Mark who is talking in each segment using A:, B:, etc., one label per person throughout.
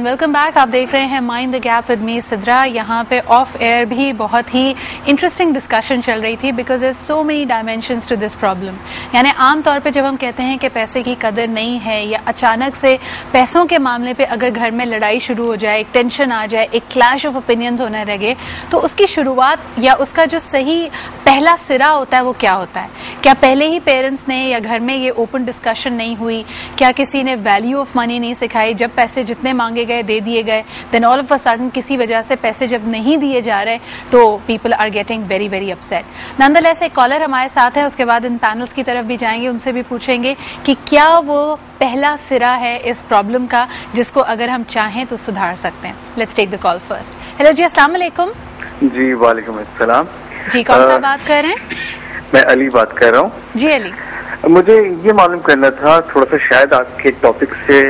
A: Welcome back. आप देख रहे हैं mind the gap with me Sidra. यहाँ पे ऑफ एयर भी बहुत ही इंटरेस्टिंग डिस्कशन चल रही थी because there so many dimensions to this problem. यानी आम तौर पे जब हम कहते हैं कि पैसे की कदर नहीं है या अचानक से पैसों के मामले पे अगर घर में लड़ाई शुरू हो जाए, एक टेंशन आ जाए, एक क्लैश ऑफ ओपिनियंस होने लगे, तो उसकी शुरुआत या उसका जो सही पहला सिरा होता है वो क्या होता है? क्या पहले ही पेरेंट्स ने या घर में ये ओपन डिस्कशन नहीं हुई? क्या किसी ने वैल्यू ऑफ मनी नहीं सिखाई? जब पैसे जितने मांगे गए दे दिए गए, then all of a sudden किसी वजह से पैसे जब नहीं दिए जा रहे तो people are getting very very upset. नंदलेस एक कॉलर हमारे साथ है, उसके बाद इन पैनल्स की तरफ भी जाएंगे, उनसे भी पूछेंगे कि क्या वो पहला सिरा है इस प्रॉब्लम का जिसको अगर हम चाहें तो सुधार सकते हैं। Let's take the call first. Hello जी, अस्सलाम वालेकुम।
B: जी वालेकुम अस्सलाम। जी
A: कौन सा बात कर रहे हैं?
B: मैं अली बात कर रहा हूँ।
A: जी अली,
B: मुझे ये मालूम करना था, थोड़ा सा शायद आपके टॉपिक से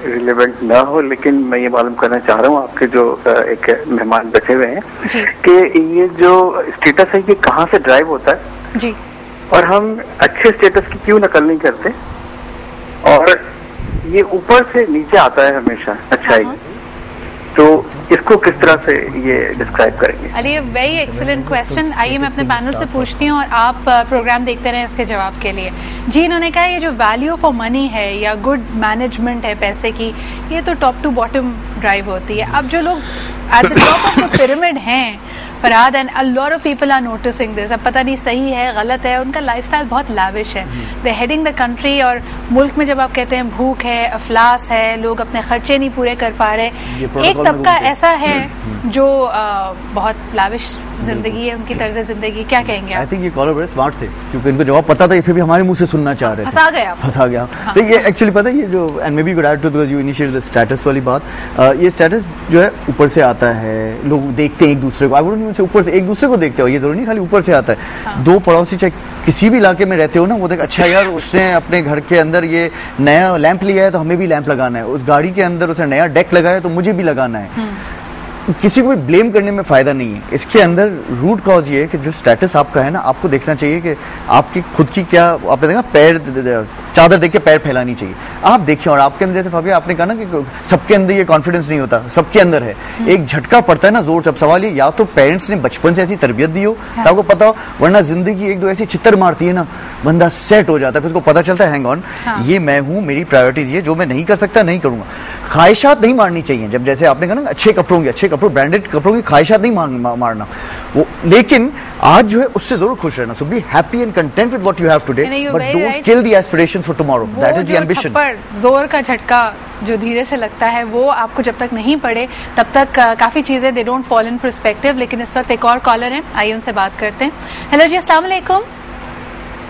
B: रिलेवेंट ना हो, लेकिन मैं ये मालूम करना चाह रहा हूँ आपके जो एक मेहमान बैठे हुए हैं कि ये जो स्टेटस है ये कहाँ से ड्राइव होता है
A: जी,
B: और हम अच्छे स्टेटस की क्यों नकल नहीं करते, और ये ऊपर से नीचे आता है हमेशा अच्छाई, तो इसको किस तरह से ये डिस्क्राइब करेंगे?
A: Ali, very excellent question. आइए मैं अपने पैनल से पूछती हूँ और आप प्रोग्राम देखते रहें इसके जवाब के लिए। जी, इन्होंने कहा ये जो वैल्यू फॉर मनी है या गुड मैनेजमेंट है पैसे की, ये तो टॉप टू बॉटम ड्राइव होती है। अब जो लोग at the top of the pyramid हैं, Farhad and a lot of people are noticing this, अब पता नहीं सही है गलत है, उनका लाइफस्टाइल बहुत लाविश है, दे हेडिंग द कंट्री। और मुल्क में जब आप कहते हैं भूख है, अफलास है, लोग अपने खर्चे नहीं पूरे कर पा रहे, एक तबका ऐसा है जो बहुत लाविश जिंदगी है, उनकी तर्ज जिंदगी, क्या कहेंगे आप?
C: आई थिंक ये कॉलर बड़े स्मार्ट थे क्योंकि इनको जवाब पता था, ये फिर भी हमारे मुंह से सुनना चाह रहे थे। फंसा गया।
A: हाँ।
C: तो ये एक्चुअली पता है, ये जो and maybe good too because you initiate the status वाली बात, ये स्टेटस जो है ऊपर से आता है, लोग देखते हैं एक दूसरे को, आई वुडंट मीन से ऊपर से एक दूसरे को देखते हो, ये जरूरी नहीं खाली ऊपर से आता है।
A: हाँ।
C: दो पड़ोसी चाहे किसी भी इलाके में रहते हो ना, वो देख अच्छा यार उसने अपने घर के अंदर ये नया लैंप लिया है तो हमें भी लैंप लगाना है, उस गाड़ी के अंदर उसने नया डेक लगाया तो मुझे भी लगाना है। किसी को भी ब्लेम करने में फायदा नहीं है, इसके अंदर रूट कॉज ये है कि जो स्टेटस आपका है ना, आपको देखना चाहिए कि आपकी खुद की क्या, आपने देखा पैर चादर देख के पैर फैलानी चाहिए। आप देखिए, और आपके अंदर जैसे फाबिया आपने कहा ना कि सबके अंदर ये कॉन्फिडेंस नहीं होता, सबके अंदर है, एक झटका पड़ता है ना जोर। अब सवाल ये या तो पेरेंट्स ने बचपन से ऐसी तरबियत दी हो तो आपको पता हो, वरना जिंदगी एक दो ऐसी चित्तर मारती है ना, बंदा सेट हो जाता है, फिर उसको पता चलता है हैंग ऑन, ये मैं हूँ, मेरी प्रायोरिटीज ये, जो मैं नहीं कर सकता नहीं करूंगा। ख्वाहिशात नहीं मारनी चाहिए, जब जैसे आपने कहा ना अच्छे कपड़ों ब्रांडेड कपड़ों की ख्वाहिशात नहीं मारना वो, लेकिन आज जो है उससे जरूर खुश रहना। So be happy and content with what you have today, but don't kill the aspirations for tomorrow, that is the ambition.
A: जोर का झटका जो धीरे से लगता है वो आपको जब तक नहीं पड़े तब तक काफी चीजें they don't fall in perspective. लेकिन इस वक्त एक और कॉलर है, आइए उनसे बात करते हैं। हेलो जी, अस्सलाम वालेकुम।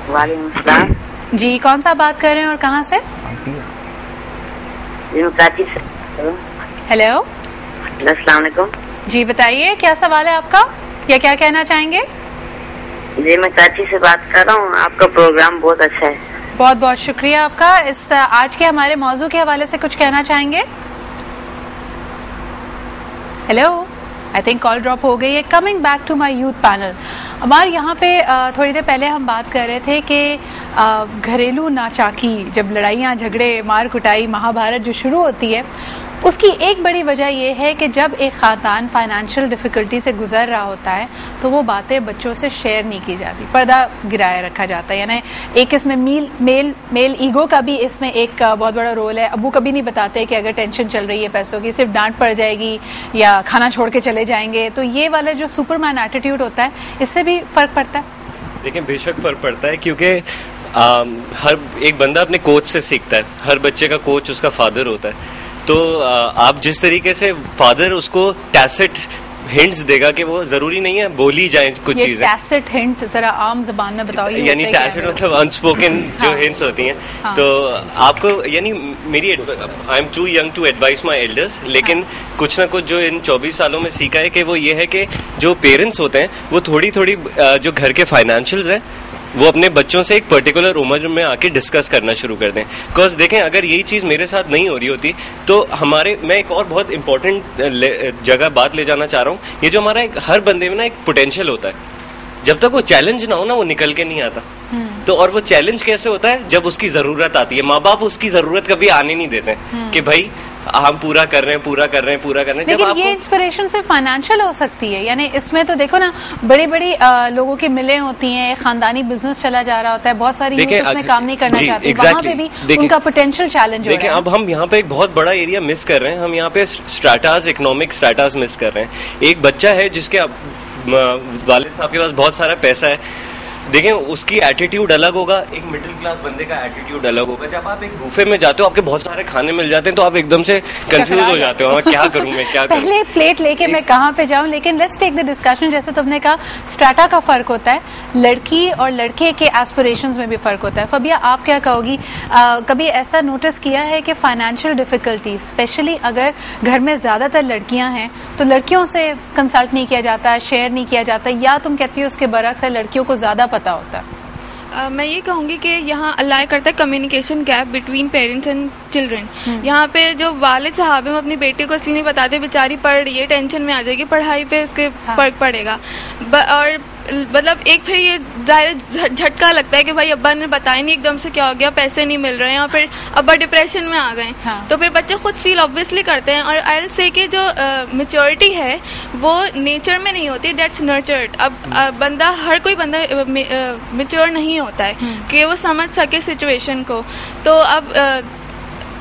D: वालेकुम सलाम
A: जी, कौन सा बात कर रहे हैं और कहाँ से? हेलो,
D: अस्सलाम वालेकुम।
A: जी बताइए, क्या सवाल है आपका या क्या कहना चाहेंगे?
D: जी मैं कराची से बात कर रहा हूँ, आपका प्रोग्राम बहुत अच्छा है।
A: बहुत बहुत शुक्रिया आपका। इस आज के हमारे मौजू के हवाले से कुछ कहना चाहेंगे? Hello, I think call drop हो गई है। Coming back to my youth panel, हमारे यहाँ पे थोड़ी देर पहले हम बात कर रहे थे कि घरेलू नाचाकी, जब लड़ाइयाँ झगड़े मार कुटाई महाभारत जो शुरू होती है, उसकी एक बड़ी वजह यह है कि जब एक खानदान फाइनेंशियल डिफिकल्टी से गुजर रहा होता है तो वो बातें बच्चों से शेयर नहीं की जाती, पर्दा गिराए रखा जाता है। यानी एक इसमें मेल ईगो का भी इसमें एक बहुत बड़ा रोल है। अबू कभी नहीं बताते कि अगर टेंशन चल रही है पैसों की, सिर्फ डांट पड़ जाएगी या खाना छोड़ के चले जाएंगे, तो ये वाला जो सुपरमैन एटीट्यूड होता है, इससे भी फर्क पड़ता है।
E: देखिए, बेशक फर्क पड़ता है, क्योंकि हर एक बंदा अपने कोच से सीखता है, हर बच्चे का कोच उसका फादर होता है। तो आप जिस तरीके से फादर उसको टैसिट हिंट्स देगा कि वो जरूरी नहीं है बोली जाए कुछ चीजें।
A: टैसिट हिंट जरा आम जबान में बताओ।
E: यानी टैसिट मतलब अनस्पोकन जो हिंट्स होती हैं। तो आपको यानी मेरी I am too young to advice my elders, लेकिन कुछ ना कुछ जो इन 24 सालों में सीखा है कि वो ये है कि जो पेरेंट्स होते हैं वो थोड़ी थोड़ी जो घर के फाइनेंशियल्स हैं वो अपने बच्चों से एक पर्टिकुलर उम्र में आके डिस्कस करना शुरू कर दें। बिकॉज देखें, अगर यही चीज़ मेरे साथ नहीं हो रही होती तो मैं एक और बहुत इंपॉर्टेंट जगह बात ले जाना चाह रहा हूँ। ये जो हमारा हर बंदे में ना एक पोटेंशियल होता है, जब तक वो चैलेंज ना हो ना वो निकल के नहीं आता। तो और वो चैलेंज कैसे होता है? जब उसकी ज़रूरत आती है। माँ बाप उसकी ज़रूरत कभी आने नहीं देते कि भाई हम पूरा कर रहे हैं।
A: लेकिन ये इंस्पिरेशन सिर्फ फाइनेंशियल हो सकती है, यानी इसमें तो देखो ना बड़ी बड़ी लोगों की मिलें होती हैं, खानदानी बिजनेस चला जा रहा होता है, बहुत सारी यूथ उसमें काम नहीं करना चाहती, वहाँ पे भी उनका पोटेंशियल चैलेंज हो रहा है।
E: अब हम यहाँ पे एक बहुत बड़ा एरिया मिस कर रहे हैं, हम यहाँ पे स्ट्रैटास, इकोनॉमिक स्ट्रैटास मिस कर रहे हैं। एक बच्चा है जिसके वालिद साहब के पास बहुत सारा पैसा है, देखें उसकी एटीट्यूड अलग होगा, एक मिडिल क्लास बंदे का एटीट्यूड अलग होगा। जब आप एक बुफे में जाते हो, आपके बहुत सारे खाने मिल जाते हैं, तो आप एकदम से कंफ्यूज हो जाते हो, क्या करूं मैं, क्या करूं,
A: पहले प्लेट लेके मैं कहाँ पे जाऊं। लेकिन लेट्स टेक द डिस्कशन, जैसे तुमने कहा स्ट्रैटा का फर्क होता है, लड़की और लड़के के एस्पिरेशंस में भी फर्क होता है। फबिया, आप क्या कहोगी, कभी ऐसा नोटिस किया है कि फाइनेंशियल डिफिकल्टी, स्पेशली अगर घर में ज्यादातर लड़कियां हैं तो लड़कियों से कंसल्ट नहीं किया जाता, शेयर नहीं किया जाता, या तुम कहती हो उसके बरक्स है लड़कियों को ज्यादा पता होता है?
F: मैं ये कहूँगी कि यहाँ अलाइ करता है communication gap between parents and children. यहाँ पे जो वालिद साहब हैं वो अपनी बेटी को इसलिए नहीं बताते, बेचारी पढ़ रही है, टेंशन में आ जाएगी, पढ़ाई पे उसके फर्क पड़ेगा। और मतलब एक फिर ये ज़ाहिर झटका लगता है कि भाई अब्बा ने बताया नहीं, एकदम से क्या हो गया, पैसे नहीं मिल रहे हैं, और फिर अब्बा डिप्रेशन में आ गए। तो फिर बच्चे खुद फील ऑब्वियसली करते हैं। और आई विल से कि जो मैच्योरिटी है वो नेचर में नहीं होती, दैट्स नर्चर्ड। अब बंदा, हर कोई बंदा मैच्योर नहीं होता है कि वो समझ सके सिचुएशन को। तो अब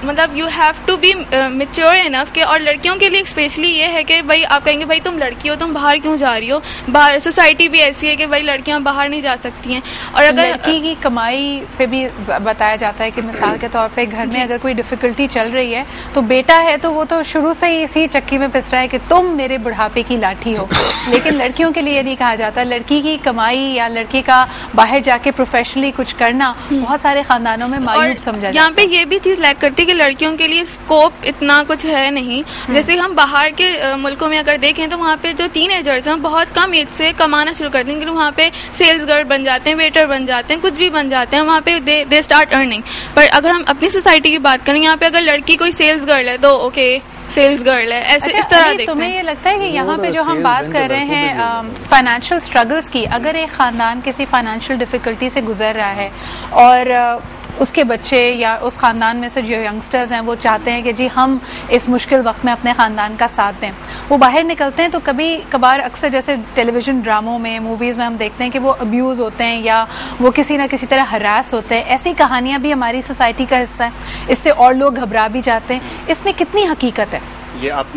F: मतलब you have to be mature enough के। और लड़कियों के लिए स्पेशली ये है कि भाई आप कहेंगे भाई तुम लड़की हो, तुम बाहर क्यों जा रही हो, बाहर सोसाइटी भी ऐसी है कि भाई लड़कियां बाहर नहीं जा सकती हैं। और अगर
A: लड़की की कमाई पे भी बताया जाता है कि मिसाल के तौर पे घर में अगर कोई डिफिकल्टी चल रही है तो बेटा है तो वो तो शुरू से ही इसी चक्की में पिस रहा है कि तुम मेरे बुढ़ापे की लाठी हो। लेकिन लड़कियों के लिए नहीं कहा जाता, लड़की की कमाई या लड़की का बाहर जाके प्रोफेशनली कुछ करना बहुत सारे खानदानों में मायूब समझा जाता है।
F: यहाँ पे ये भी चीज लैक करती है कि लड़कियों के लिए स्कोप इतना कुछ है नहीं। जैसे हम बाहर के मुल्कों में अगर देखें तो वहाँ पे जो टीनेजर्स हैं बहुत कम एज से कमाना शुरू करते हैं, क्योंकि वहाँ पे सेल्स गर्ल बन जाते हैं, वेटर बन जाते हैं, कुछ भी बन जाते हैं, वहाँ पे दे स्टार्ट अर्निंग। पर अगर हम अपनी सोसाइटी की बात करें, यहाँ पे अगर लड़की कोई सेल्स गर्ल है तो ओके सेल्स गर्ल है, ऐसे इस तरह देखते हैं।
A: तुम्हें ये लगता है कि यहाँ पे जो हम बात कर रहे हैं फाइनेंशियल स्ट्रगल्स की, अगर एक खानदान किसी फाइनेंशियल डिफिकल्टी से गुजर रहा है और उसके बच्चे या उस खानदान में से जो यंगस्टर्स हैं वो चाहते हैं कि जी हम इस मुश्किल वक्त में अपने खानदान का साथ दें, वो बाहर निकलते हैं तो कभी कभार अक्सर जैसे टेलीविजन ड्रामों में, मूवीज़ में हम देखते हैं कि वो अब्यूज़ होते हैं या वो किसी ना किसी तरह हरास होते हैं। ऐसी कहानियाँ भी हमारी सोसाइटी का हिस्सा है, इससे और लोग घबरा भी जाते हैं। इसमें कितनी हकीकत है?
G: ये आप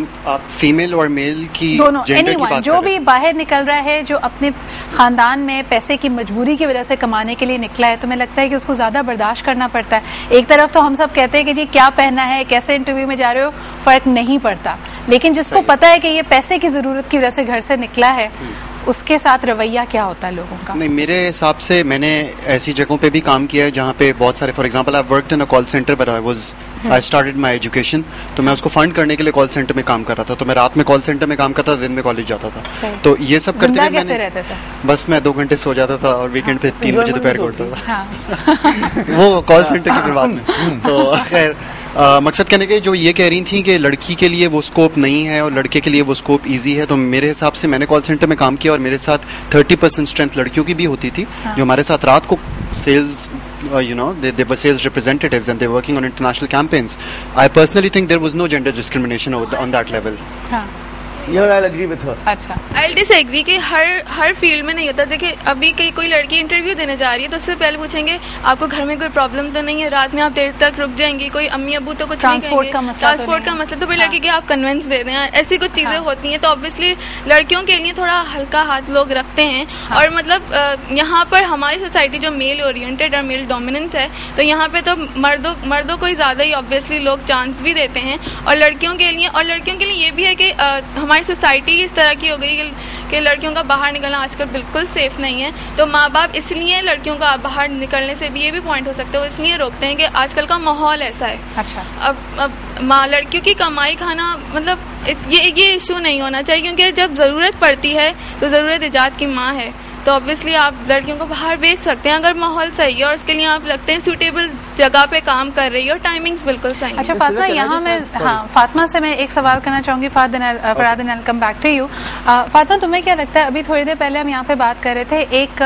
G: फीमेल और मेल की
A: दोनों,
G: जेंडर की बात
A: जो भी बाहर निकल रहा है, जो अपने खानदान में पैसे की मजबूरी की वजह से कमाने के लिए निकला है, तो मुझे लगता है कि उसको ज्यादा बर्दाश्त करना पड़ता है। एक तरफ तो हम सब कहते हैं कि जी क्या पहनना है, कैसे इंटरव्यू में जा रहे हो, फर्क नहीं पड़ता, लेकिन जिसको पता है कि ये पैसे की जरूरत की वजह से घर से निकला है, उसके साथ रवैया क्या होता है लोगों का?
G: नहीं, मेरे हिसाब से मैंने ऐसी जगहों पे भी काम किया है जहाँ पे बहुत सारे, for example I worked in a call centre, but I started my education, तो मैं उसको फंड करने के लिए कॉल सेंटर में काम कर रहा था। तो मैं रात में कॉल सेंटर में काम करता था, दिन में कॉलेज जाता था। तो ये सब करते हुए मैंने बस मैं 2 घंटे सो जाता था और वीकेंड पे 3 बजे दोपहर को उठता था। वो कॉल सेंटर की बात में। तो खैर मकसद कहने के जो ये कह रही थी कि लड़की के लिए वो स्कोप नहीं है और लड़के के लिए वो स्कोप इजी है, तो मेरे हिसाब से मैंने कॉल सेंटर में काम किया और मेरे साथ 30% स्ट्रेंथ लड़कियों की भी होती थी, जो हमारे साथ रात को sales they were sales representatives and they're working on international campaigns. I personally think there was no gender discrimination on that level.
C: I'll agree with her.
F: अच्छा, I'll disagree कि हर फील्ड में नहीं होता। देखिए अभी कोई लड़की इंटरव्यू देने जा रही है तो उससे पहले पूछेंगे आपको घर में कोई प्रॉब्लम तो नहीं है, रात में आप देर तक रुक जाएंगी, कोई अम्मी अबू तो कुछ नहीं कहेंगे, ट्रांसपोर्ट का मसला तो फिर लड़की के आप कन्विंस दे दें, ऐसी कुछ चीज़ें होती हैं। तो ऑब्वियसली लड़कियों के लिए थोड़ा हल्का हाथ लोग रखते हैं। और मतलब यहाँ पर हमारी सोसाइटी जो मेल ओरिएंटेड और मेल डोमिनेंट है, तो यहाँ पे तो मर्दों को ही ज़्यादा ही ऑब्वियसली लोग चांस भी देते हैं। और लड़कियों के लिए ये भी है कि हमारी सोसाइटी इस तरह की हो गई कि लड़कियों का बाहर निकलना आजकल बिल्कुल सेफ नहीं है। तो माँ बाप इसलिए लड़कियों का बाहर निकलने से भी ये भी पॉइंट हो सकता है, वो इसलिए रोकते हैं कि आजकल का माहौल ऐसा है।
A: अच्छा,
F: अब लड़कियों की कमाई खाना मतलब ये इशू नहीं होना चाहिए, क्योंकि जब ज़रूरत पड़ती है तो ज़रूरत ईजाद की माँ है। तो ऑब्वियसली आप लड़कियों को बाहर भेज सकते हैं अगर माहौल सही है और उसके लिए आप लगते हैं सूटेबल जगह पे काम कर रही है और टाइमिंग्स बिल्कुल सही है।
A: अच्छा फातिमा, यहाँ मैं फातिमा से मैं एक सवाल करना चाहूँगी। Farhad, I come back to you. Fatima, तुम्हें क्या लगता है, अभी थोड़ी देर पहले हम यहाँ पे बात कर रहे थे, एक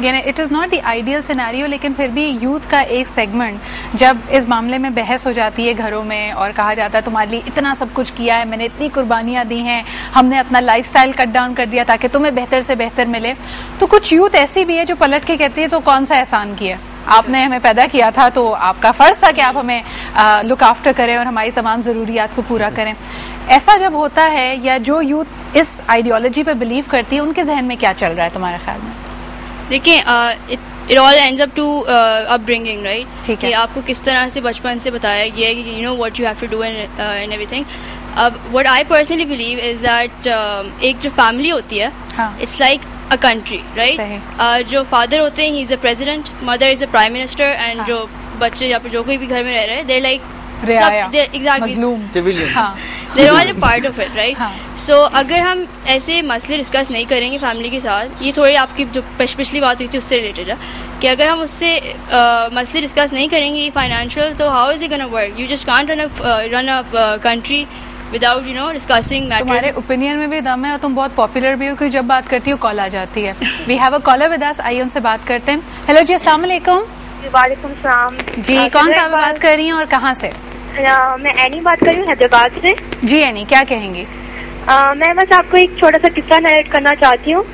A: यानी it is not the ideal scenario, लेकिन फिर भी यूथ का एक सेगमेंट जब इस मामले में बहस हो जाती है घरों में और कहा जाता है तुम्हारे लिए इतना सब कुछ किया है, मैंने इतनी कुर्बानियाँ दी हैं, हमने अपना लाइफस्टाइल कट डाउन कर दिया ताकि तुम्हें बेहतर से बेहतर मिले, तो कुछ यूथ ऐसी भी है जो पलट के कहती है तो कौन सा एहसान किया, आपने हमें पैदा किया था तो आपका फर्ज था कि आप हमें लुक आफ्टर करें और हमारी तमाम ज़रूरियात को पूरा करें। ऐसा जब होता है या जो यूथ इस आइडियोलॉजी पे बिलीव करती है, उनके जहन में क्या चल रहा है तुम्हारे ख्याल में?
H: देखिए, it all ends up to upbringing, right?
A: ठीक है,
H: कि आपको किस तरह से बचपन से बताया गया है कि you know what you have to do and everything. अब what I personally believe is that एक जो फैमिली होती है, it's like a country, right? जो फादर होते हैं, he is a president, mother is a prime minister, and जो बच्चे या फिर जो कोई भी घर में रह रहे हैं, they like they're all a part of it, right? So अगर हम ऐसे मसले डिस्कस नहीं करेंगे फैमिली के साथ, ये थोड़ी आपकी जो पिछली बात हुई थी उससे रिलेटेड है कि अगर हम उससे मसले डिस्कस नहीं करेंगे फाइनेंशियल, तो how is it gonna work? You just can't run a country without you know discussing matters.
A: तुम्हारे ओपिनियन में भी दम है और तुम बहुत पॉपुलर भी हो, क्योंकि जब बात करती हो कॉल आ जाती है। We have a caller with us, आइए उनसे बात करते हैं। हेलो जी, अस्सलाम वालेकुम।
I: वालेकुम सलाम
A: जी, कौन सा बात कर रही हैं और कहाँ से?
I: मैं एनी बात कर रही हूँ हैदराबाद से।
A: जी एनी, क्या कहेंगी?
I: मैं बस आपको एक छोटा सा किस्सा नरेट करना चाहती हूँ।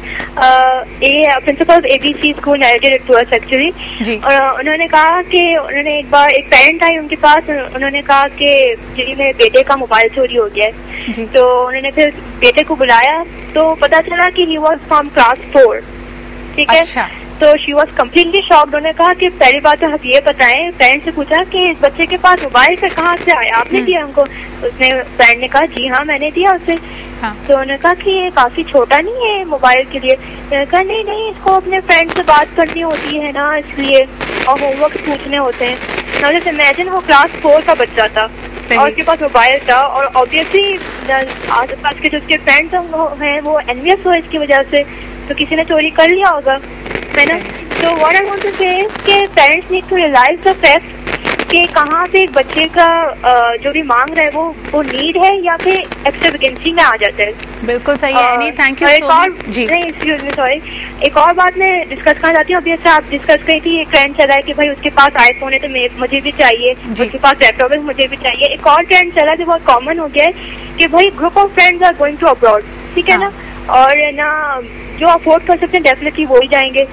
I: Principal ABC school narrated it to us actually. और उन्होंने कहा कि उन्होंने एक बार एक पेरेंट आई उनके पास, उन्होंने कहा कि जी मेरे बेटे का मोबाइल चोरी हो गया है। तो उन्होंने फिर बेटे को बुलाया तो पता चला कि ही वाज फ्रॉम क्लास 4। ठीक है।
A: अच्छा।
I: तो शी वॉज कम्प्लीटली शॉक्ड। उन्होंने कहा कि पहली बात तो आप ये बताएं, पेरेंट्स से पूछा कि इस बच्चे के पास मोबाइल से कहाँ से आया, आपने दिया हमको? उसने पेरेंट ने कहा जी हाँ मैंने दिया उसे। तो उन्होंने कहा कि ये काफी छोटा नहीं है मोबाइल के लिए? कहा नहीं इसको अपने फ्रेंड से बात करनी होती है ना, इसलिए, और होमवर्क पूछने होते हैं। ना जैसे इमेजिन वो क्लास 4 का बच्चा था और उसके पास मोबाइल था, और ऑब्वियसली आस पास के जो उसके फ्रेंड्स हैं वो एनवियस हो इसकी वजह से, तो किसी ने चोरी कर लिया होगा, है ना? तो what I want to say कि parents need to realise the fact कि कहाँ से एक बच्चे का जो भी मांग रहा है वो नीड है या फिर एक्स्ट्रावेगेंसी में आ जाता है।
A: बिल्कुल सही है Annie, thank you so much. जी
I: नहीं, एक्सक्यूज मी, सॉरी, एक और बात मैं डिस्कस करना चाहती हूँ। अभी ऐसा आप डिस्कस करी थी, एक ट्रेंड चला है कि भाई उसके पास आईफोन है तो मुझे भी चाहिए, उसके पास लैपटॉप है मुझे भी चाहिए। एक और ट्रेंड चला जो बहुत कॉमन हो गया है कि भाई group of friends are going to abroad, ठीक है ना, और ना जो अफोर्ड कर सकते हैं डेफिनेटली वो ही जाएंगे।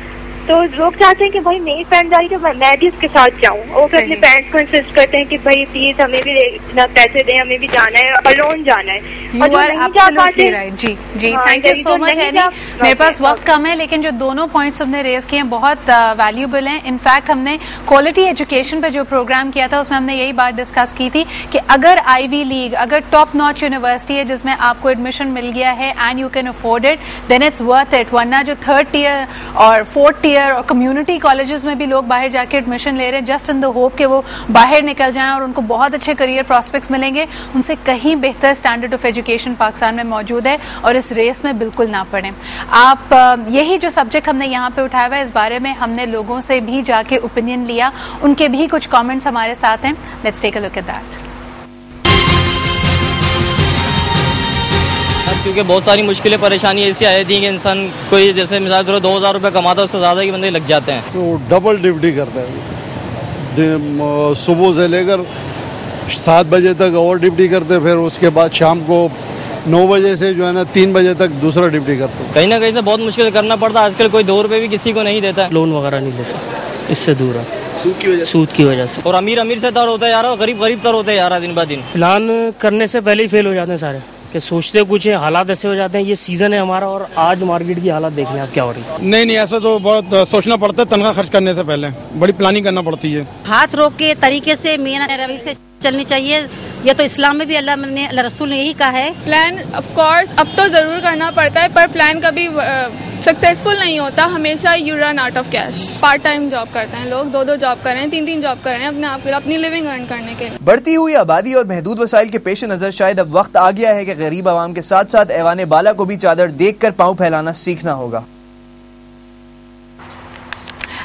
I: तो लोग चाहते हैं कि भाई मेरी फ्रेंड जा रही है तो मैं भी उसके साथ जाऊँ, और फिर अपने पेरेंट्स को इंसिस्ट करते हैं कि भाई प्लीज हमें भी ना पैसे दें, हमें भी जाना है, अलोन जाना है।
A: और जो नहीं जा पाते, जी जी, thank you so much Annie. मेरे पास वक्त कम है, लेकिन जो दोनों पॉइंट्स हमने रेज किए हैं बहुत वैल्यूबल हैं। इनफैक्ट हमने क्वालिटी एजुकेशन पे जो प्रोग्राम किया था उसमें हमने यही बात डिस्कस की थी कि अगर आईवी लीग, अगर टॉप नॉच यूनिवर्सिटी है जिसमें आपको एडमिशन मिल गया है and you can afford it, then it's worth it. वरना जो 3rd टियर और 4th टियर और कम्युनिटी कॉलेजेस में भी लोग बाहर जाके एडमिशन ले रहे हैं जस्ट इन द होप कि वो बाहर निकल जाएं और उनको बहुत अच्छे करियर प्रॉस्पेक्ट्स मिलेंगे, उनसे कहीं बेहतर स्टैंडर्ड ऑफ एजुकेशन पाकिस्तान में मौजूद है, और इस रेस में बिल्कुल ना पड़ें आप। यही जो सब्जेक्ट हमने यहाँ पे उठाया हुआ है, इस बारे में हमने लोगों से भी जाके ओपिनियन लिया, उनके भी कुछ कमेंट्स हमारे साथ हैं। Let's take a look at that.
J: क्योंकि बहुत सारी मुश्किलें परेशानी ऐसी आ जाती हैं कि इंसान कोई जैसे मिसाल करो 2000 रुपये कमाता है उससे ज़्यादा ही बंदे लग जाते हैं।
K: तो डबल ड्यूटी करते हैं, सुबह से लेकर 7 बजे तक और ड्यूटी करते, फिर उसके बाद शाम को 9 बजे से जो है ना 3 बजे तक दूसरा ड्यूटी करते हैं।
J: कहीं ना कहीं से बहुत मुश्किल करना पड़ता है। आजकल कोई 2 रुपये भी किसी को नहीं देता,
L: लोन वगैरह नहीं देता, इससे दूर है, सूद की वजह से।
J: और अमीर अमीर से तर होता है यार, और गरीब गरीब तर होता है यार दिन ब दिन।
L: प्लान करने से पहले ही फेल हो जाते हैं सारे, कि सोचते कुछ है, हालात ऐसे हो जाते हैं। ये सीजन है हमारा और आज मार्केट की हालत देख लें आप क्या हो रही है।
M: नहीं ऐसा तो बहुत सोचना पड़ता है, तनख्वाह खर्च करने से पहले बड़ी प्लानिंग करना पड़ती है।
N: हाथ रोक के तरीके से मियां रवि से चलनी चाहिए, ये तो इस्लाम में भी अल्लाह रसूल ने यही कहा है।
F: प्लान ऑफ कोर्स अब तो जरूर करना पड़ता है, पर प्लान कभी सक्सेसफुल नहीं होता, हमेशा you run out of cash. Part time job करते हैं लोग, 2-2 जॉब कर रहे हैं, 3-3 जॉब कर रहे हैं अपने आप के लिए, अपनी लिविंग अर्न करने के लिए।
O: बढ़ती हुई आबादी और महदूद वसाइल के पेश नजर शायद अब वक्त आ गया है कि गरीब आवाम के साथ साथ ऐवान बाला को भी चादर देख कर पाँव फैलाना सीखना होगा।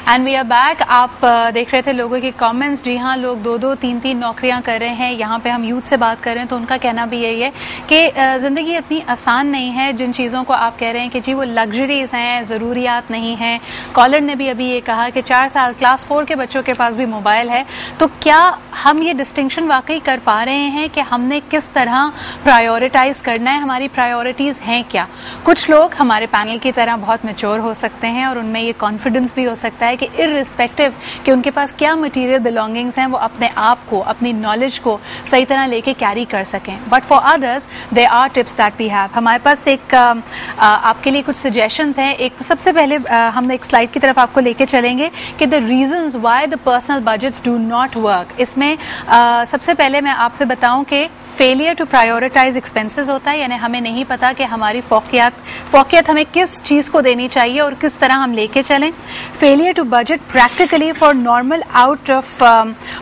A: And we are back. आप देख रहे थे लोगों के कमेंट्स। जी हाँ, लोग 2-2, 3-3 नौकरियां कर रहे हैं। यहाँ पे हम यूथ से बात कर रहे हैं तो उनका कहना भी यही है कि ज़िंदगी इतनी आसान नहीं है। जिन चीज़ों को आप कह रहे हैं कि जी वो लग्जरीज हैं, ज़रूरियात नहीं हैं। कॉलर ने भी अभी ये कहा कि 4 साल क्लास 4 के बच्चों के पास भी मोबाइल है। तो क्या हम ये डिस्टिंक्शन वाकई कर पा रहे हैं कि हमने किस तरह प्रायोरिटाइज करना है, हमारी प्रायोरिटीज़ हैं क्या? कुछ लोग हमारे पैनल की तरह बहुत मैच्योर हो सकते हैं और उनमें ये कॉन्फिडेंस भी हो सकता है कि इररिस्पेक्टिव कि उनके पास क्या मटेरियल बिलोंगिंग्स हैं, वो अपने आप को, अपनी नॉलेज को सही तरह लेके कैरी कर सकें। But for others there are tips that we have. हमारे पास एक आपके लिए कुछ सजेशंस हैं। एक तो सबसे पहले हम एक स्लाइड की तरफ आपको लेके चलेंगे कि the reasons why the personal budgets do not work. इसमें सबसे पहले मैं आपसे बताऊं कि फेलियर टू प्रायोरिटाइज एक्सपेंसेस होता है, यानी हमें नहीं पता कि हमारी फोकियत हमें किस चीज़ को देनी चाहिए और किस तरह हम लेके चलें। Failure to budget practically for normal out of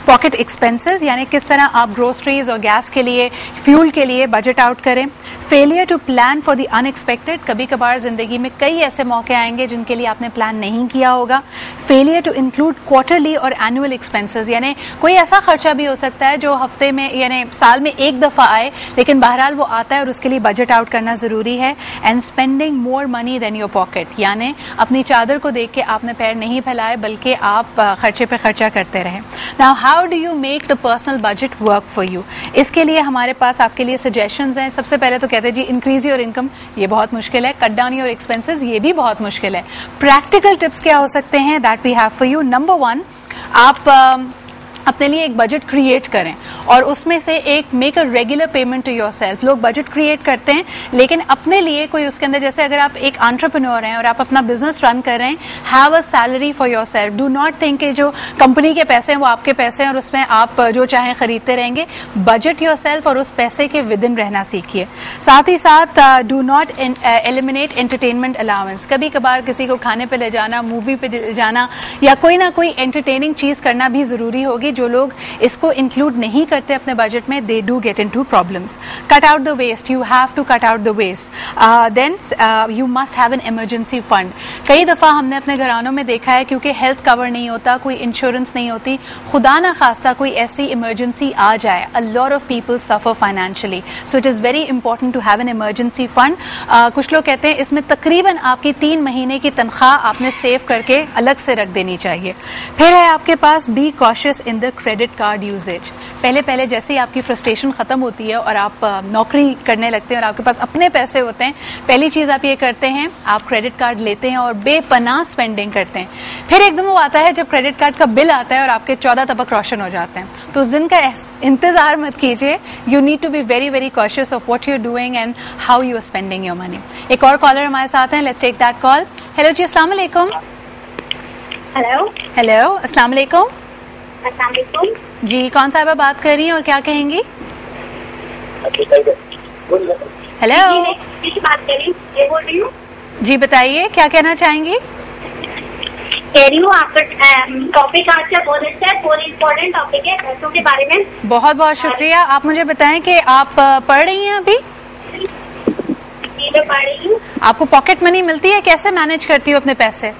A: pocket expenses, यानी किस तरह आप ग्रोसरीज और गैस के लिए, फ्यूल के लिए बजट आउट करें। Failure to plan for the unexpected, कभी कभार जिंदगी में कई ऐसे मौके आएंगे जिनके लिए आपने प्लान नहीं किया होगा। फेलियर टू इंक्लूड क्वार्टरली और एनुअल एक्सपेंसेस, यानी कोई ऐसा खर्चा भी हो सकता है जो हफ्ते में यानी साल में एक दफा आए, लेकिन बहरहाल वो आता है और उसके लिए बजट आउट करना जरूरी है। And spending more money than your pocket, यानी अपनी चादर को देख के आपने पैर नहीं फैलाए बल्कि आप खर्चे पे खर्चा करते रहे। Now how do you make the personal budget work for you? इसके लिए हमारे पास आपके लिए सजेशंस हैं। सबसे पहले तो कहते हैं जी इंक्रीज योर इनकम, ये बहुत मुश्किल है। कट डाउन योर एक्सपेंसेस, ये भी बहुत मुश्किल है। प्रैक्टिकल टिप्स क्या हो सकते हैं that we have for you? Number 1, आप अपने लिए एक बजट क्रिएट करें और उसमें से एक make a regular payment to yourself. लोग बजट क्रिएट करते हैं लेकिन अपने लिए कोई उसके अंदर, जैसे अगर आप एक एंटरप्रेन्योर हैं और आप अपना बिजनेस रन कर रहे हैं, have a salary for yourself. Do not think कि जो कंपनी के पैसे हैं वो आपके पैसे हैं और उसमें आप जो चाहें खरीदते रहेंगे। बजट योरसेल्फ और उस पैसे के विद इन रहना सीखिए। साथ ही साथ do not eliminate entertainment allowance. कभी कभार किसी को खाने पे ले जाना, मूवी पे ले जाना या कोई ना कोई एंटरटेनिंग चीज करना भी जरूरी होगी। जो लोग इसको इंक्लूड नहीं करते अपने बजट में, they do get into problems. Cut out the waste, you have to cut out the waste. Then you must have an emergency fund. कई दफा हमने अपने घरानों में देखा है क्योंकि हेल्थ कवर नहीं होता, कोई इंश्योरेंस नहीं होती, खुदा ना खास्ता कोई ऐसी इमरजेंसी आ जाए, a lot of people suffer financially, so it is very important to have an emergency fund. कुछ लोग कहते हैं इसमें तकरीबन आपकी 3 महीने की तनख्वाह आपने सेव करके अलग से रख देनी चाहिए। फिर है आपके पास be cautious in the credit card usage. पहले जैसे ही आपकी फ्रस्ट्रेशन खत्म होती है और आप नौकरी करने लगते हैं और आपके पास अपने पैसे होते हैं, पहली चीज आप ये करते हैं, आप क्रेडिट कार्ड लेते हैं और बेपनाह स्पेंडिंग करते हैं। फिर एकदम वो आता है जब क्रेडिट कार्ड का बिल आता है और आपके 14 तबक रोशन हो जाते हैं, तो उस दिन का इंतजार मत कीजिए। You need to be very very cautious of what you are doing and how you are spending your money. एक और कॉलर हमारे साथ हैं, let's take that call. Hello जी, अस्सलाम वालेकुम। हेलो, अस्सलाम वालेकुम। जी, कौन साहिबा बात कर रही हैं और क्या कहेंगी? हेलो,
P: बोल रही हूँ।
A: जी बताइए, क्या कहना चाहेंगी?
P: कह रही हूँ आपका टॉपिक आज का बहुत अच्छा है, बहुत इम्पोर्टेंट टॉपिक है पैसों के बारे में।
A: बहुत बहुत शुक्रिया। आप मुझे बताएं कि आप पढ़ रही हैं अभी?
P: जी मैं पढ़ रही हूँ।
A: आपको पॉकेट मनी मिलती है, कैसे मैनेज करती हो अपने पैसे?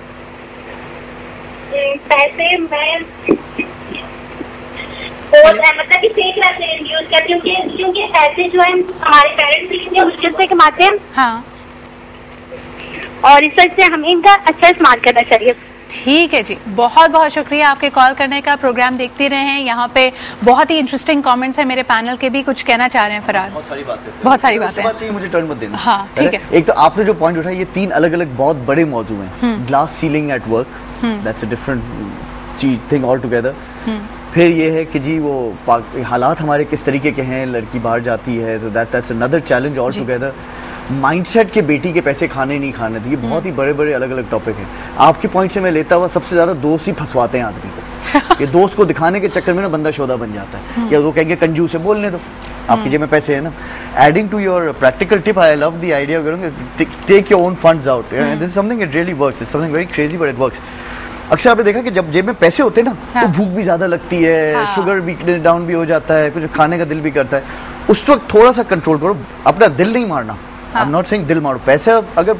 P: पैसे मैं मतलब कि सेफ रखते हैं, यूज करती हूँ क्योंकि पैसे जो है हमारे पेरेंट्स इतने मुश्किल से कमाते हैं।
A: हाँ,
P: और इस वजह से हमें इनका अच्छा इस्तेमाल करना चाहिए।
A: ठीक है जी, बहुत बहुत शुक्रिया आपके कॉल करने का। प्रोग्राम देखते रहे हैं, यहाँ पे बहुत ही इंटरेस्टिंग कमेंट्स है। मेरे पैनल के भी कुछ कहना चाह रहे हैं फराज।
C: बहुत सारी बातें
A: हैं।
C: मुझे टर्न मत देना।
A: हाँ ठीक है।
C: एक तो आपने जो पॉइंट उठाया, ये 3 अलग अलग बहुत बड़े मौजू हैं। Glass ceiling at work, that's a different thing all together. फिर ये है कि जी वो हालात हमारे किस तरीके के हैं, लड़की बाहर जाती है तो that's another challenge all together. Mindset के बेटी के पैसे खाने नहीं खाने, ये बहुत ही बड़े बड़े अलग अलग टॉपिक हैं। आपके पॉइंट से मैं लेता हुआ, सबसे ज्यादा दोस्त ही फंसवाते हैं आदमी को। ये दोस्त को दिखाने के चक्कर में ना बंदा शोधा बन जाता है, या वो कहेंगे कंजूस है, बोलने दो, आपकी जेब में पैसे है ना। Adding to your practical tip, I love the idea, take your own funds out, this is something it really works, it's something very crazy but it works. अक्सर आपने देखा कि जब जेब में पैसे होते हैं ना, तो भूख भी ज्यादा लगती है, शुगर भी डाउन भी हो जाता है, कुछ खाने का दिल भी करता है। उस वक्त थोड़ा सा कंट्रोल करो, अपना दिल नहीं मारना। आई एम नॉट सेइंग दिल मारो, पैसा अगर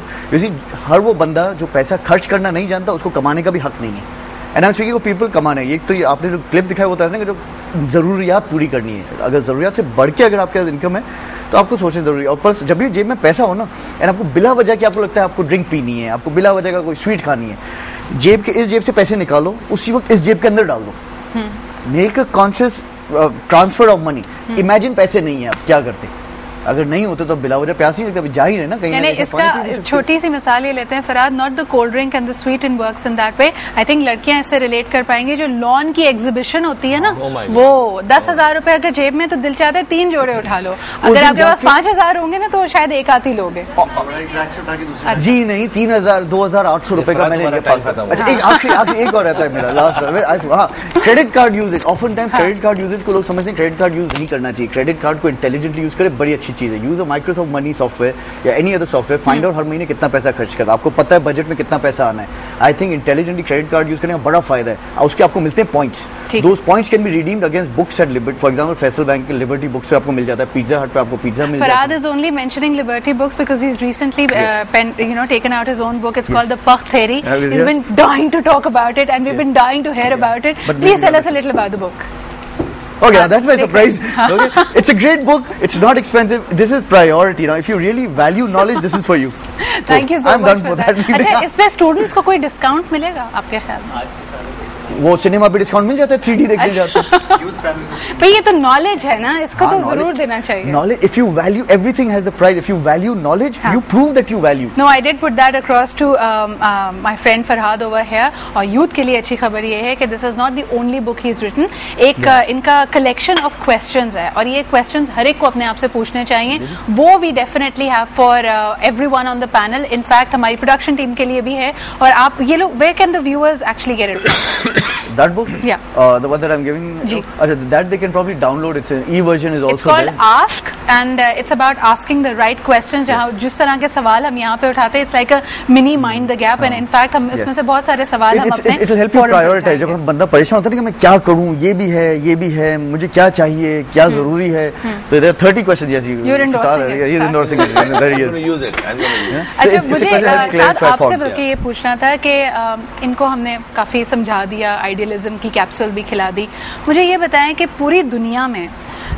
C: हर वो बंदा जो पैसा खर्च करना नहीं जानता, उसको कमाने का भी हक नहीं है। And I am speaking of people कमाने। एक तो ये आपने जो क्लिप दिखाया होता है ना कि जो ज़रूरियात पूरी करनी है, अगर ज़रूरियात से बढ़ के अगर आपके इनकम है तो आपको सोचना जरूरी है। और प्लस जब भी जेब में पैसा हो ना, एंड आपको बिला वजह कि आपको लगता है आपको ड्रिंक पीनी है, आपको बिला वजह का कोई स्वीट खानी है, जेब के इस जेब से पैसे निकालो, उसी वक्त इस जेब के अंदर डाल दो। Make a conscious transfer of money. Imagine पैसे नहीं है, आप क्या करते? अगर नहीं होते तो बिला वजह प्यास ही लगता, जाहिर है ना कहीं।
A: यानी इसका छोटी सी मिसाल ये लेते हैं Farhad, not the cold drink and the sweet in works in that way. I think लड़कियां इससे रिलेट कर पाएंगे। जो लॉन की एग्जीबिशन होती है ना, वो 10,000 रुपए अगर जेब में तो दिल चाहता है 3 जोड़े उठा लो। अगर आपके पास 5,000 होंगे ना तो शायद एक आध ही लोगे।
C: जी नहीं, 3,000 2,800 रुपए का मैंने अच्छा एक आखिरी एक और रहता है मेरा लास्ट। हाँ, credit card usage. Often time credit card usage को लोग समझते हैं क्रेडिट कार्ड यूज नहीं करना चाहिए। क्रेडिट कार्ड को इंटेलिजेंटली यूज करें, बड़ी अच्छी चीज है। Use a Microsoft money software या any other software, find out हर महीने कितना पैसा खर्च करता है, आपको पता है बजट में कितना पैसा आना है। I think intelligently credit card use करने का बड़ा फायदा है। उसके आपको मिलते हैं points, those points can be redeemed against books at liberty. For example Faisal bank के लिबर्टी बुक्स पे आपको मिल जाता है, पिज्जा हट पे आपको पिज्जा मिल जाता है।
A: Farhad is only mentioning Liberty books because he's recently taken out his own book. It's called The Pakh Theory. He's been dying to talk about it and we've been dying to hear about it. Please tell us a little about the book.
C: Okay, that's my surprise. Okay, it's a great book. It's not expensive. This is priority. Now, if you really value knowledge, this is for you.
A: Thank you so much for that. अच्छा, इस पे students को कोई discount मिलेगा आपके ख्याल में?
C: वो सिनेमा पे डिस्काउंट मिल जाता है, 3D देखने जाते हैं।
A: पर ये तो नॉलेज है ना, इसको तो जरूर देना चाहिए।
C: Knowledge, if you value everything has a price. If you value knowledge, you prove that you value.
A: No, I did put that across to my friend Farhad over here. और यूथ के लिए अच्छी खबर ये है कि this is not the only book ही is written. एक इनका कलेक्शन ऑफ क्वेश्चंस है और ये क्वेश्चंस हर एक को अपने आप से पूछने चाहिए। वो we definitely have for everyone on the panel. In fact हमारी प्रोडक्शन टीम के लिए भी है। और आप ये लोग, where can the viewers actually get it from?
C: That book?
A: Yeah.
C: The one that I'm giving? That they can probably download. It's an e-version is also
A: It's called Ask and it's about asking the right questions. जहाँ जिस तरह के सवाल हम यहाँ पे उठाते हैं, it's like a mini mind the gap and in fact हम इसमें से बहुत सारे सवाल हम अपने
C: it will help you prioritize. जब हम बंदा परेशान होता है कि मैं क्या करूँ, ये भी है, मुझे क्या चाहिए, क्या जरूरी है, तो there are 30 questions. Yes,
A: you're endorsing it.
C: He's endorsing it. There he is.
Q: Use it. I'm going to use it.
A: अच्छा, मुझे साथ आपसे बल्कि ये पूछना था कि इनको हमने काफी समझा दिया, आइडियलिज्म की कैप्सूल भी खिला दी। मुझे ये बताएं कि पूरी दुनिया में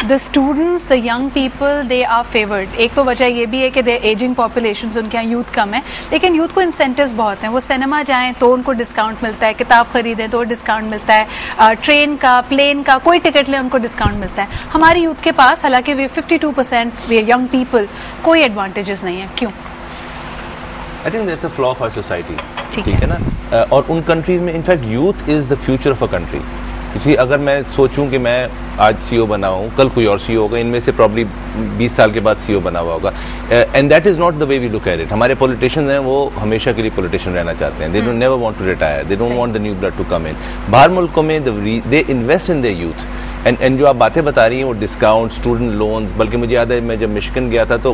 A: the students, the young people, they are favoured. एक तो वजह ये भी है कि दे एजिंग पॉपुलेशन, उनके यहाँ यूथ कम है, लेकिन यूथ को इंसेंटिव्स बहुत हैं। वो सिनेमा जाएं तो उनको डिस्काउंट मिलता है, किताब खरीदें तो डिस्काउंट मिलता है, ट्रेन का, प्लेन का कोई टिकट लें उनको डिस्काउंट मिलता है। हमारे यूथ के पास, हालांकि वे 52% वे यंग पीपल, कोई एडवांटेजेस नहीं है। क्यों?
Q: I think that's a flaw of our society. ठीक है ना। और उन कंट्रीज में in fact youth is the future of a country. इसलिए अगर मैं सोचूं कि मैं आज सीईओ बना हूं, कल कोई और सीईओ होगा, इनमें से प्रॉब्ली 20 साल के बाद सीईओ बना हुआ होगा। And that is not the way we look at it. हमारे पॉलिटिशियंस हैं, वो हमेशा के लिए पॉलिटिशियन रहना चाहते हैं। They don't never want to retire, they don't want the new blood to come in. बाहर मुल्कों में they invest in their youth. And जो आप बातें बता रही हैं वो डिस्काउंट, स्टूडेंट लोन्स, बल्कि मुझे याद है मैं जब मिशिगन गया था तो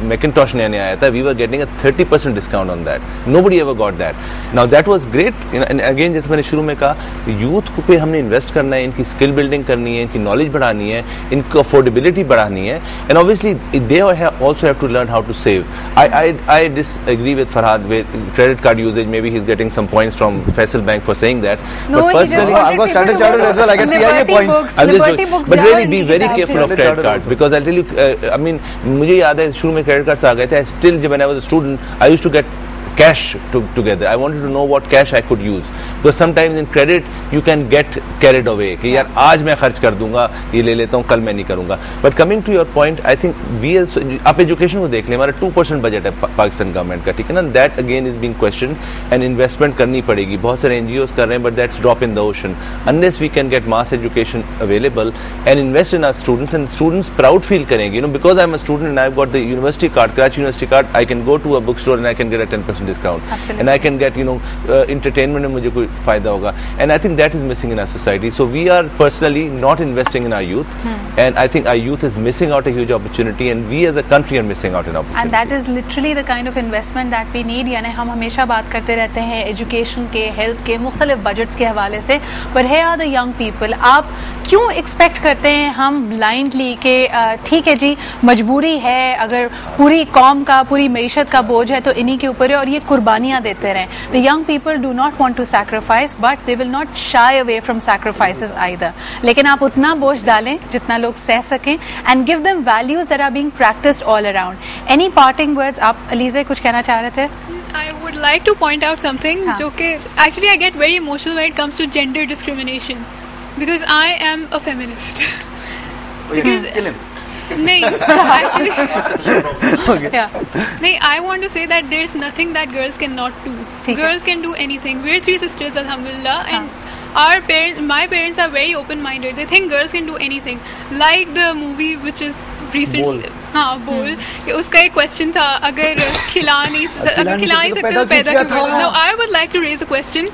Q: मैकिंटॉश नया आया था, we were getting a 30% discount on that. Nobody ever got that. Now that was great. And again जैसे मैंने शुरू में कहा, यूथ पे हमने इन्वेस्ट करना है, इनकी स्किल बिल्डिंग करनी है, इनकी नॉलेज बढ़ानी है, इनकी अफोर्डेबिलिटी बढ़ानी है। And obviously they also have to learn how to save. I disagree with Farhad with credit card usage. Maybe he is getting some points from Faisal bank for saying that, but personally
C: I've got Standard Chartered as well. I get TIA points.
Q: But really be very careful of credit cards because I'll tell you, I mean, मुझे याद है शुरू में credit cards आ गए थे. Still, when I was a student, I used to get cash together. I wanted to know what cash I could use because sometimes in credit you can get carried away कि यार आज मैं खर्च कर दूंगा, ये ले लेता हूँ, कल मैं नहीं करूँगा. But coming to your point, I think we as आप education को देख लें, हमारा 2% बजट है पाकिस्तान गवर्नमेंट का, ठीक है ना. That again is being questioned and investment करनी पड़ेगी. बहुत सारे NGOs कर रहे हैं, but that's drop in the ocean. Unless we can get mass education available and invest in our students and students proud feel करेंगे, you know, because I'm a student and I've got the university card, Karachi University card, I can go to a bookstore and I can get a 10% discount. Absolutely. And I can get, you know, entertainment में मुझे कोई फायदा होगा. And I think that is missing in our society. So we are personally not investing in our youth, and I think our youth is missing out a huge opportunity, and we as a country are missing out an opportunity.
A: And that is literally the kind of investment that we need. यानी हम हमेशा बात करते रहते हैं education के, health के, मुख्तलिफ बजट्स के हवाले से, but here are the young people. आप क्यों एक्सपेक्ट करते हैं हम ब्लाइंडली कि ठीक है जी मजबूरी है, अगर पूरी कौम का पूरी मईशत का बोझ है तो इन्हीं के ऊपर है और ये कुर्बानियां देते रहें. The young people do not want to sacrifice but they will not shy away from sacrifices either. लेकिन आप उतना बोझ डालें जितना लोग सह सकें and give them values that are being practised all around. Any parting words? आप अलीज़ा कुछ कहना चाह रहे थे?
R: I would like to point out something जो कि actually I get very emotional when it comes to gender discrimination because I am a feminist. Because नहीं actually नहीं, I want to say that there is nothing that girls cannot do. Girls can do anything. We're 3 sisters alhamdulillah and my parents are very open-minded. They think girls can do anything. Like the movie which is recently बोल उसका एक question था, अगर खिला नहीं सकते तो पैदा क्यों करते? No, I would like to raise a question,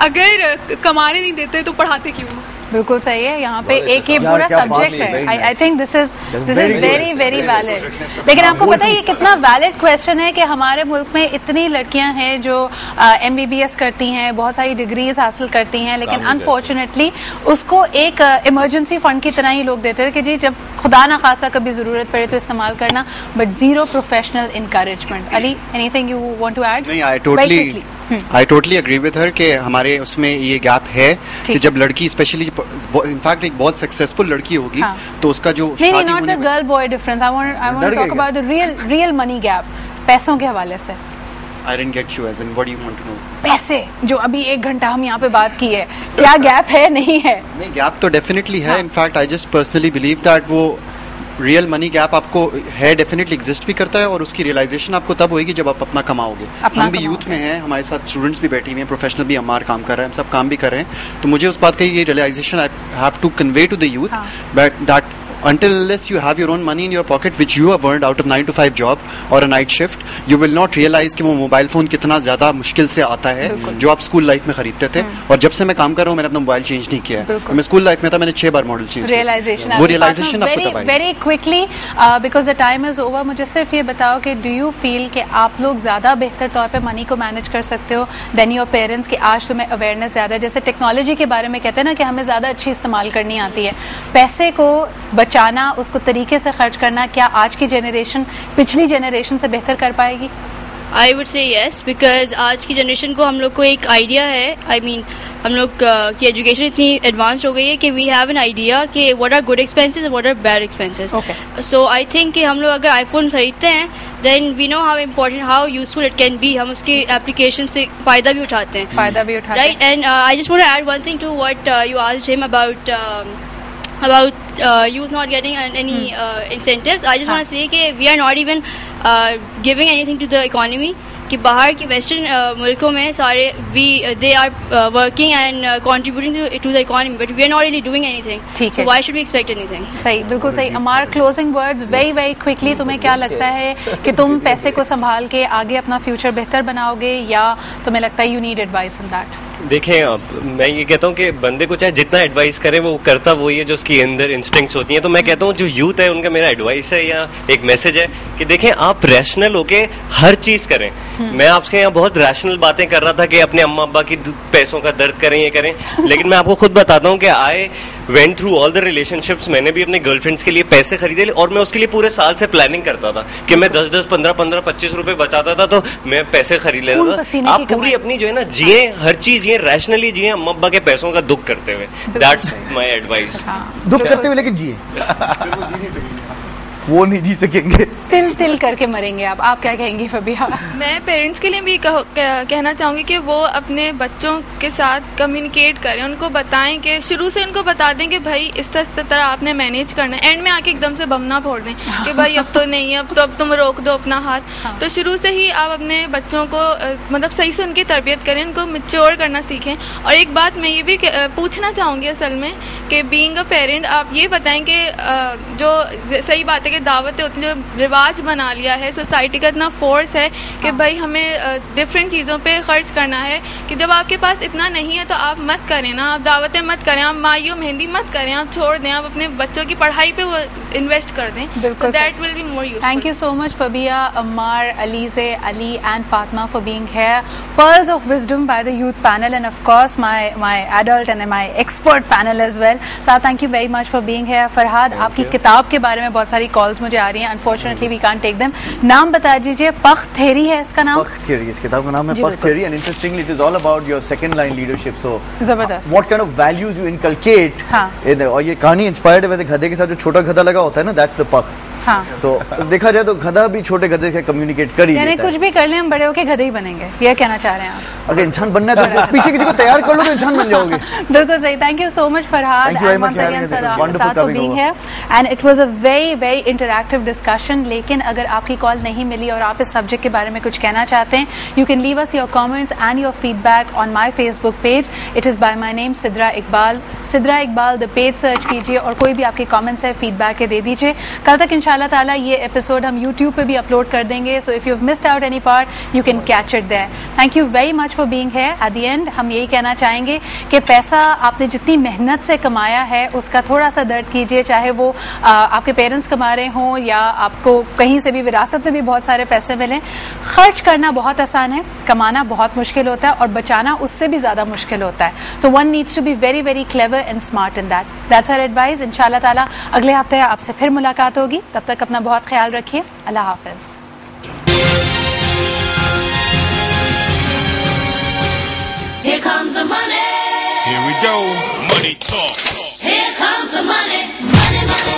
R: अगर कमाने नहीं देते तो पढ़ाते क्यों?
A: बिल्कुल सही है. यहाँ पे एक ये पूरा सब्जेक्ट है. I think this is very very valid. लेकिन आपको पता है ये कितना वैलिड क्वेश्चन है कि हमारे मुल्क में इतनी लड़कियां हैं जो MBBS करती हैं, बहुत सारी डिग्रीज हासिल करती हैं, लेकिन अनफॉर्चुनेटली उसको एक इमरजेंसी फंड की तरह ही लोग देते थे कि जी जब खुदा ना खासा कभी जरूरत पड़े तो इस्तेमाल करना, but zero professional encouragement. Ali, anything you want to add?
G: I totally agree with her कि हमारे उसमें ये गैप है कि जब लड़की स्पेशली इनफैक्ट एक बहुत सक्सेसफुल लड़की होगी तो उसका जो
A: नहीं, not the girl boy difference. I want to talk about the real money gap, पैसों के हवाले से.
G: I didn't get you as in what do you want to know?
A: पैसे जो अभी 1 घंटा हम यहाँ पे बात की है, क्या गैप है? नहीं है.
G: नहीं, गैप तो डेफिनेटली है. In fact I just personally believe that वो रियल मनी गैप आपको है, डेफिनेटली एग्जिस्ट भी करता है और उसकी रियलाइजेशन आपको तब होएगी जब आप अपना कमाओगे. हम भी यूथ में हैं, हमारे साथ स्टूडेंट्स भी बैठी हुए हैं, प्रोफेशनल भी हमारा काम कर रहे हैं, हम सब काम भी कर रहे हैं. तो मुझे उस बात का ये realisation I have to convey to the youth that until unless you have your own money in your pocket which you have earned out of 9 to 5 job or a night shift, you will not realize कि वो mobile phone कितना ज्यादा मुश्किल से आता है जो आप स्कूल लाइफ में खरीदते थे. और जब से मैं काम कर रहा हूँ मैंने अपना मोबाइल चेंज नहीं किया है. मैं स्कूल लाइफ में था, मैंने 6 बार मॉडल चेंज किया. वो रियलाइजेशन आपको तब आई.
A: Very quickly because the time is over. मुझे सिर्फ ये बताओ कि डू यू फील कि आप लोग ज्यादा बेहतर तौर पे मनी को मैनेज कर सकते हो देन योर पेरेंट्स? कि आज तुम्हें अवेयरनेस ज्यादा है, जैसे टेक्नोलॉजी के बारे में कहते हैं ना कि हमें ज्यादा अच्छी इस्तेमाल करनी आती है. पैसे को बचाना, उसको तरीके से खर्च करना, क्या आज की जनरेशन पिछली जनरेशन से बेहतर कर पाएगी?
H: I would say yes, because आज की जनरेशन को हम लोग को एक आइडिया है. आई मीन हम लोग की एजुकेशन इतनी एडवांस हो गई है कि वी हैव एन आइडिया कि what are good expenses and what are bad expenses. So I think कि हम लोग अगर आईफोन खरीदते हैं then we know how important, how useful it can be. हम उसकी एप्लीकेशन से फ़ायदा भी उठाते हैं. Right. And I just want to add one thing to what you asked him about youth not getting any incentives. I just want to say that we are not even giving anything to the economy. कि बाहर के western मुल्कों में सारे they are working and contributing to the economy, but we are not really doing anything. So why should we expect anything?
A: सही, बिल्कुल सही. Amar, closing words very very quickly. तुम्हें क्या लगता है कि तुम पैसे को संभाल के आगे अपना फ्यूचर बेहतर बनाओगे या तुम्हें लगता है you need advice in that?
E: देखें, मैं ये कहता हूँ कि बंदे को चाहे जितना एडवाइस करे वो करता वही है जो उसकी अंदर इंस्टिंक्ट्स होती हैं. तो मैं कहता हूँ जो यूथ है उनका मेरा एडवाइस है या एक मैसेज है कि देखें आप रैशनल होके हर चीज करें. मैं आपसे यहाँ बहुत रैशनल बातें कर रहा था कि अपने अम्मा अब्बा की पैसों का दर्द करें, ये करें, लेकिन मैं आपको खुद बताता हूँ कि I went through all the relationships. मैंने भी अपने गर्लफ्रेंड्स के लिए पैसे खरीदे और मैं उसके लिए पूरे साल से प्लानिंग करता था कि मैं 10-10, 15-15, 25 रुपए बचाता था तो मैं पैसे खरीद लेता था. आप पूरी अपनी जो है ना जिए, हर चीज जिए, रैशनली जिए, अम्मा अब्बा के पैसों का दुख करते हुए. That's my advice.
C: दुख करते हुए लेकिन जिए, वो नहीं जी सकेंगे.
A: तिल तिल करके मरेंगे. आप क्या कहेंगी फबिहा?
F: मैं पेरेंट्स के लिए भी कहना चाहूँगी कि वो अपने बच्चों के साथ कम्युनिकेट करें, उनको बताएं कि शुरू से उनको बता दें कि भाई इस तरह आपने मैनेज करना है. एंड में आके एकदम से बमना फोड़ दें कि भाई अब तो नहीं है, अब तुम रोक दो अपना हाथ. तो शुरू से ही आप अपने बच्चों को मतलब सही से उनकी तरबियत करें, उनको मैच्योर करना सीखें. और एक बात मैं ये भी पूछना चाहूँगी असल में कि बीइंग अ पेरेंट आप ये बताएं कि जो सही बात है की दावतें होती हैं, जो रिवाज बना लिया है सोसाइटी का, इतना फोर्स है कि भाई हमें डिफरेंट चीज़ों पे खर्च करना है कि जब आपके पास इतना नहीं है तो आप मत करें ना, आप दावतें मत करें, आप माइयों मेहंदी मत करें, आप छोड़ दें, आप अपने बच्चों की पढ़ाई पे वो इन्वेस्ट कर दें। बिल्कुल, that will be more useful.
A: Thank you so much Fabia, Ammar, Alizeh, Ali and Fatima for being here, pearls of wisdom by the youth panel, and of course my adult and my expert panel as well. So thank you very much for being here. Farhad, आपकी किताब के बारे में बहुत सारी calls मुझे आ रही हैं, unfortunately we can't take them. नाम बता दीजिए। पख थेरी है इसका नाम?
C: पख थेरी, इस किताब का नाम है पख थेरी, and interestingly it is all about your second line leadership. So
A: जबरदस्त,
C: what kind of values you inculcate. और ये कहानी इंस्पायर्ड है वैसे गधे के साथ जो छोटा गधा लगा होता है ना, दैट्स द पख।
A: हाँ,
C: तो देखा जाए तो गधा भी छोटे गधे से कम्युनिकेट कर ही लेता है।
A: कुछ भी कर ले हम बड़े होके गधे ही बनेंगे, ये कहना चाह रहे हैं आप?
C: अगर इंसान बनना है तो पीछे किसी को तैयार कर लो तो इंसान बन जाओगे।
A: बिल्कुल सही। Thank you so much Farhad, and once again साथ for being here, and it was a very very interactive discussion. लेकिन अगर आपकी कॉल नहीं मिली और आप इस सब्जेक्ट के बारे में कुछ कहना चाहते हैं, you can leave us your comments and your feedback on my Facebook page. It is by my name Sidra Iqbal. Sidra Iqbal the page search कीजिए और कोई भी आपके कमेंट्स है, फीडबैक है, दे दीजिए। कल तक इंशाल्लाह ताला ये एपिसोड हम यूट्यूब पे भी अपलोड कर देंगे, so if you have missed out any part you can catch it there. Thank you very much for being here. At the end हम यही कहना चाहेंगे कि पैसा आपने जितनी मेहनत से कमाया है उसका थोड़ा सा दर्द कीजिए, चाहे वो आपके पेरेंट्स कमा रहे हों या आपको कहीं से भी विरासत में भी बहुत सारे पैसे मिले। खर्च करना बहुत आसान है, कमाना बहुत मुश्किल होता है और बचाना उससे भी ज्यादा मुश्किल होता है। So one needs to be very very clever and smart in that. That's our advice. इंशाल्लाह ताला अगले हफ्ते आपसे फिर मुलाकात होगी, तब तक अपना बहुत ख्याल रखिए। अल्लाह हाफिज।
S: Here comes the money. Here we go. Money talk. Here comes the money. Money, money.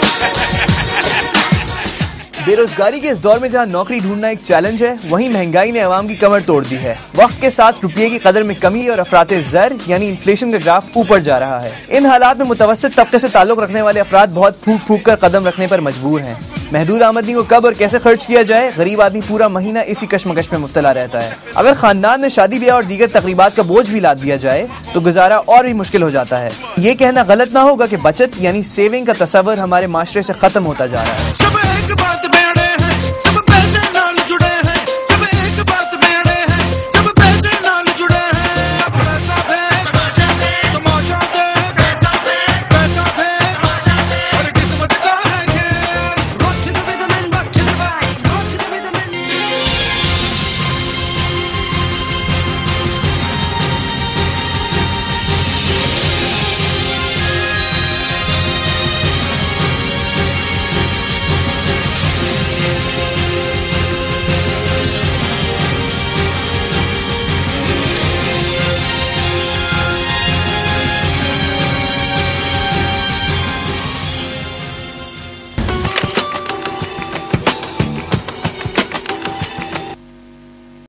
O: बेरोजगारी के इस दौर में जहां नौकरी ढूंढना एक चैलेंज है, वहीं महंगाई ने अवाम की कमर तोड़ दी है। वक्त के साथ रुपये की कदर में कमी और अफराते ज़र यानी इन्फ्लेशन का ग्राफ ऊपर जा रहा है। इन हालात में मुतवस्सित तबके से ताल्लुक रखने वाले अफराद बहुत फूक फूक कर कदम रखने पर मजबूर हैं। महदूद आमदनी को कब और कैसे खर्च किया जाए, गरीब आदमी पूरा महीना इसी कश्मकश में मुब्तला रहता है। अगर खानदान में शादी ब्याह और दीगर तकरीबात का बोझ भी लाद दिया जाए तो गुजारा और भी मुश्किल हो जाता है। ये कहना गलत ना होगा कि बचत यानी सेविंग का तस्वर हमारे माशरे से खत्म होता जा रहा है।